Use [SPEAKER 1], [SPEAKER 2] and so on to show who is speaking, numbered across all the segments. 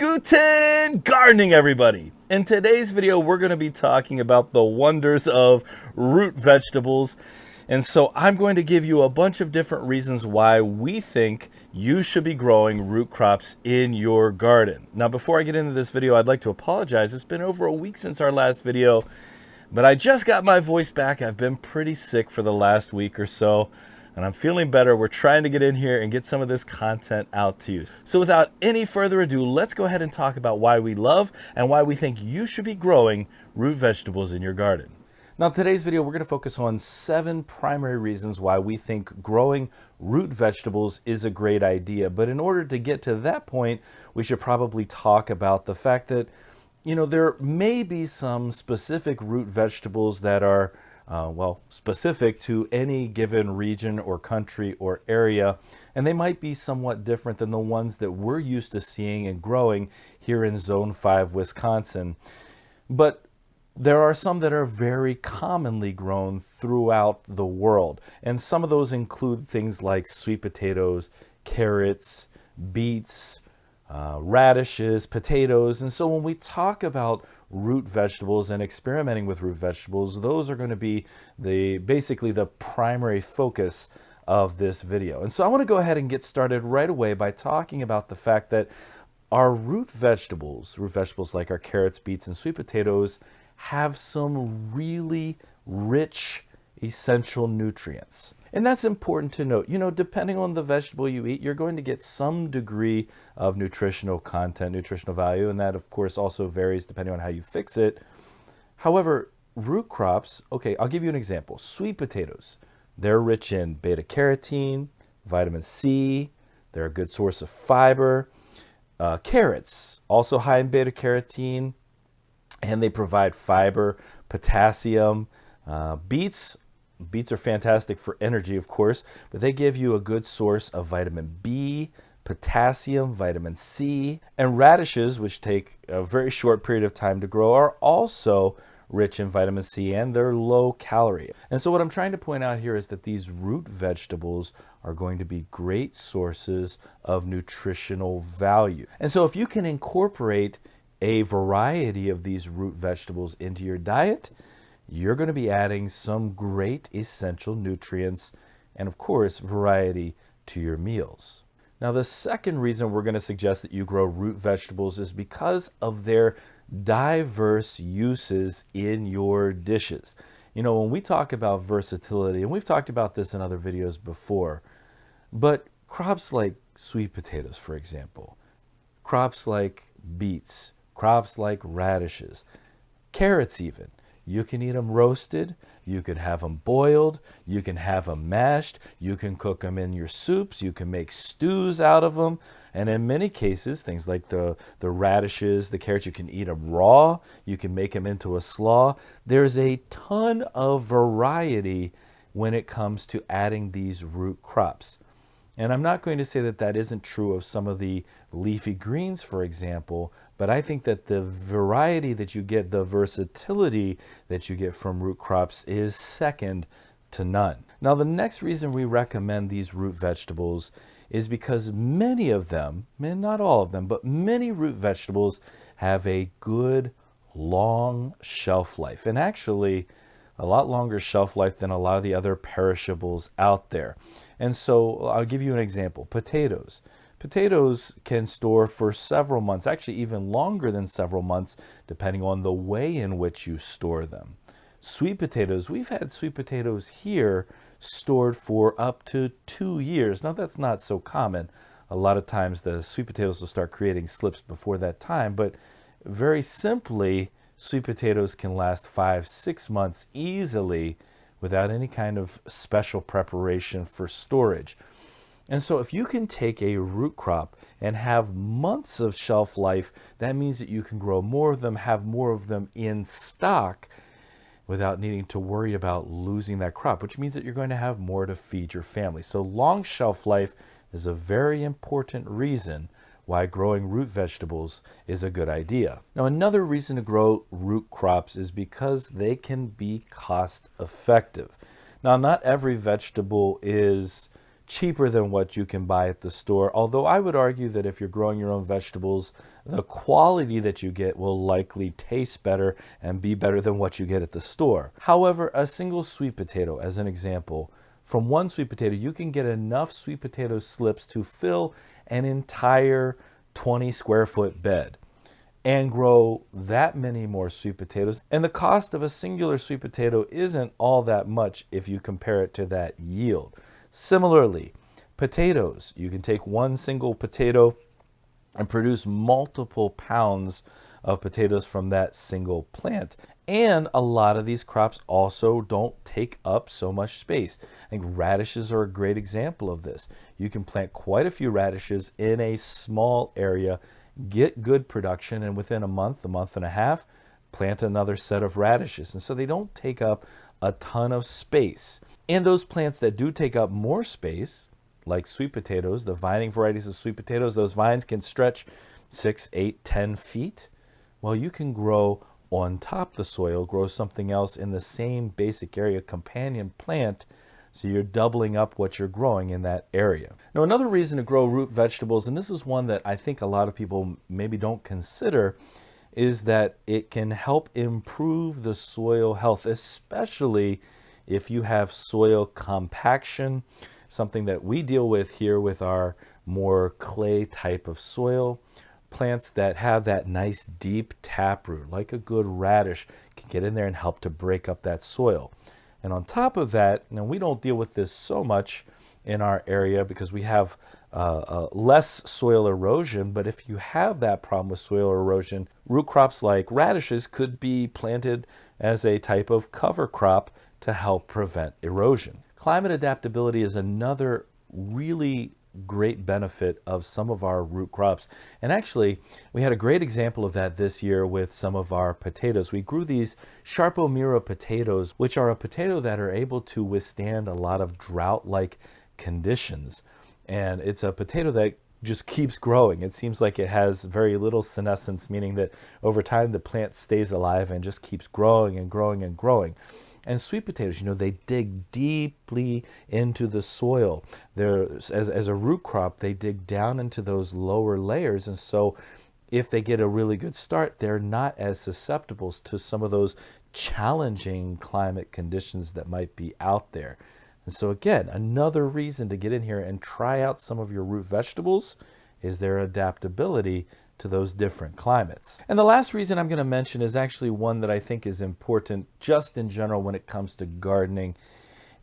[SPEAKER 1] Guten gardening, everybody. In today's video, we're going to be talking about the wonders of root vegetables. And so I'm going to give you a bunch of different reasons why we think you should be growing root crops in your garden. Now, before I get into this video, I'd like to apologize. It's been over a week since our last video, but I just got my voice back. I've been pretty sick for the last week or so, and I'm feeling better. We're trying to get in here and get some of this content out to you. So without any further ado, let's go ahead and talk about why we love and why we think you should be growing root vegetables in your garden. Now, today's video, we're going to focus on 7 primary reasons why we think growing root vegetables is a great idea. But in order to get to that point, we should probably talk about the fact that, there may be some specific root vegetables that are specific to any given region or country or area, and they might be somewhat different than the ones that we're used to seeing and growing here in Zone 5, Wisconsin. But there are some that are very commonly grown throughout the world, and some of those include things like sweet potatoes, carrots, beets, radishes, potatoes. And so when we talk about root vegetables and experimenting with root vegetables, those are going to be basically the primary focus of this video. And so I want to go ahead and get started right away by talking about the fact that our root vegetables like our carrots, beets, and sweet potatoes, have some really rich essential nutrients. And that's important to note. Depending on the vegetable you eat, you're going to get some degree of nutritional content, nutritional value, and that of course also varies depending on how you fix it. However, root crops, okay, I'll give you an example. Sweet potatoes, they're rich in beta carotene, vitamin C, they're a good source of fiber. Carrots, also high in beta carotene, and they provide fiber, potassium. Beets are fantastic for energy, of course, but they give you a good source of vitamin B, potassium, vitamin C, and radishes, which take a very short period of time to grow, are also rich in vitamin C, and they're low calorie. And so what I'm trying to point out here is that these root vegetables are going to be great sources of nutritional value. And so if you can incorporate a variety of these root vegetables into your diet, you're going to be adding some great essential nutrients and, of course, variety to your meals. Now, the second reason we're going to suggest that you grow root vegetables is because of their diverse uses in your dishes. When we talk about versatility, and we've talked about this in other videos before, but crops like sweet potatoes, for example, crops like beets, crops like radishes, carrots even, you can eat them roasted, you can have them boiled, you can have them mashed, you can cook them in your soups, you can make stews out of them, and in many cases, things like the radishes, the carrots, you can eat them raw, you can make them into a slaw. There's a ton of variety when it comes to adding these root crops. And I'm not going to say that that isn't true of some of the leafy greens, for example, but I think that the variety that you get, the versatility that you get from root crops is second to none. Now, the next reason we recommend these root vegetables is because many of them, not all of them, but many root vegetables have a good long shelf life, and actually a lot longer shelf life than a lot of the other perishables out there. And so I'll give you an example. Potatoes. Potatoes can store for several months, actually even longer than several months, depending on the way in which you store them. Sweet potatoes, we've had sweet potatoes here stored for up to 2 years. Now, that's not so common. A lot of times the sweet potatoes will start creating slips before that time, but very simply, sweet potatoes can last 5-6 months easily without any kind of special preparation for storage. And so if you can take a root crop and have months of shelf life, that means that you can grow more of them, have more of them in stock without needing to worry about losing that crop, which means that you're going to have more to feed your family. So long shelf life is a very important reason why growing root vegetables is a good idea. Now, another reason to grow root crops is because they can be cost effective. Now, not every vegetable is cheaper than what you can buy at the store. Although I would argue that if you're growing your own vegetables, the quality that you get will likely taste better and be better than what you get at the store. However, a single sweet potato, as an example, from one sweet potato, you can get enough sweet potato slips to fill an entire 20 square foot bed and grow that many more sweet potatoes. And the cost of a singular sweet potato isn't all that much if you compare it to that yield. Similarly, potatoes, you can take one single potato and produce multiple pounds of potatoes from that single plant. And a lot of these crops also don't take up so much space. I think radishes are a great example of this. You can plant quite a few radishes in a small area, get good production, and within a month and a half, plant another set of radishes. And so they don't take up a ton of space. And those plants that do take up more space, like sweet potatoes, the vining varieties of sweet potatoes, those vines can stretch 6, 8, 10 feet. Well, you can grow on top of the soil, grow something else in the same basic area, companion plant, so you're doubling up what you're growing in that area. Now, another reason to grow root vegetables, and this is one that I think a lot of people maybe don't consider, is that it can help improve the soil health, especially if you have soil compaction, something that we deal with here with our more clay type of soil. Plants that have that nice deep taproot, like a good radish, can get in there and help to break up that soil. And on top of that, now we don't deal with this so much in our area because we have less soil erosion, but if you have that problem with soil erosion, root crops like radishes could be planted as a type of cover crop to help prevent erosion. Climate adaptability is another really great benefit of some of our root crops. And actually, we had a great example of that this year with some of our potatoes. We grew these Sharpomira potatoes, which are a potato that are able to withstand a lot of drought-like conditions. And it's a potato that just keeps growing. It seems like it has very little senescence, meaning that over time the plant stays alive and just keeps growing and growing and growing. And sweet potatoes, they dig deeply into the soil. As a root crop, they dig down into those lower layers. And so if they get a really good start, they're not as susceptible to some of those challenging climate conditions that might be out there. And so again, another reason to get in here and try out some of your root vegetables is their adaptability to those different climates. And the last reason I'm going to mention is actually one that I think is important just in general when it comes to gardening.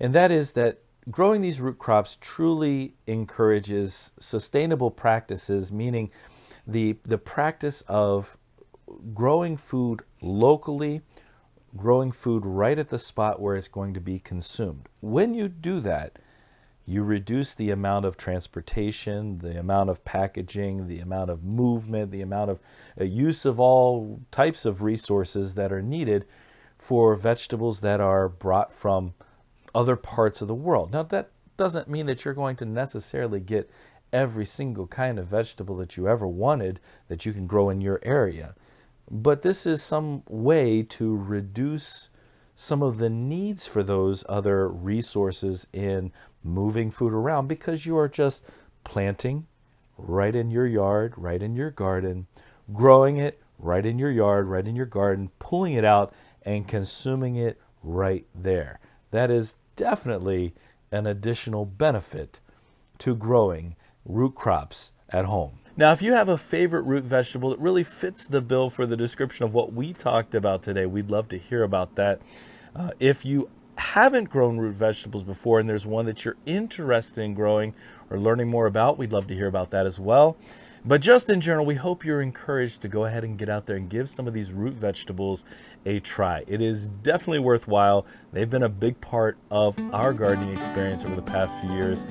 [SPEAKER 1] And that is that growing these root crops truly encourages sustainable practices, meaning the practice of growing food locally, growing food right at the spot where it's going to be consumed. When you do that, you reduce the amount of transportation, the amount of packaging, the amount of movement, the amount of use of all types of resources that are needed for vegetables that are brought from other parts of the world. Now, that doesn't mean that you're going to necessarily get every single kind of vegetable that you ever wanted that you can grow in your area. But this is some way to reduce some of the needs for those other resources in moving food around, because you are just planting right in your yard, right in your garden, growing it right in your yard, right in your garden, pulling it out and consuming it right there. That is definitely an additional benefit to growing root crops at home. Now, if you have a favorite root vegetable that really fits the bill for the description of what we talked about today, we'd love to hear about that. If you haven't grown root vegetables before and there's one that you're interested in growing or learning more about, we'd love to hear about that as well. But just in general, we hope you're encouraged to go ahead and get out there and give some of these root vegetables a try. It is definitely worthwhile. They've been a big part of our gardening experience over the past few years,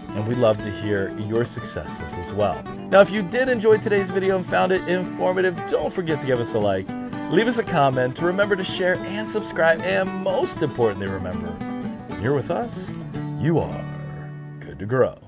[SPEAKER 1] and we'd love to hear your successes as well. Now, if you did enjoy today's video and found it informative, don't forget to give us a like, leave us a comment, remember to share and subscribe, and most importantly, remember, you're with us, you are good to grow.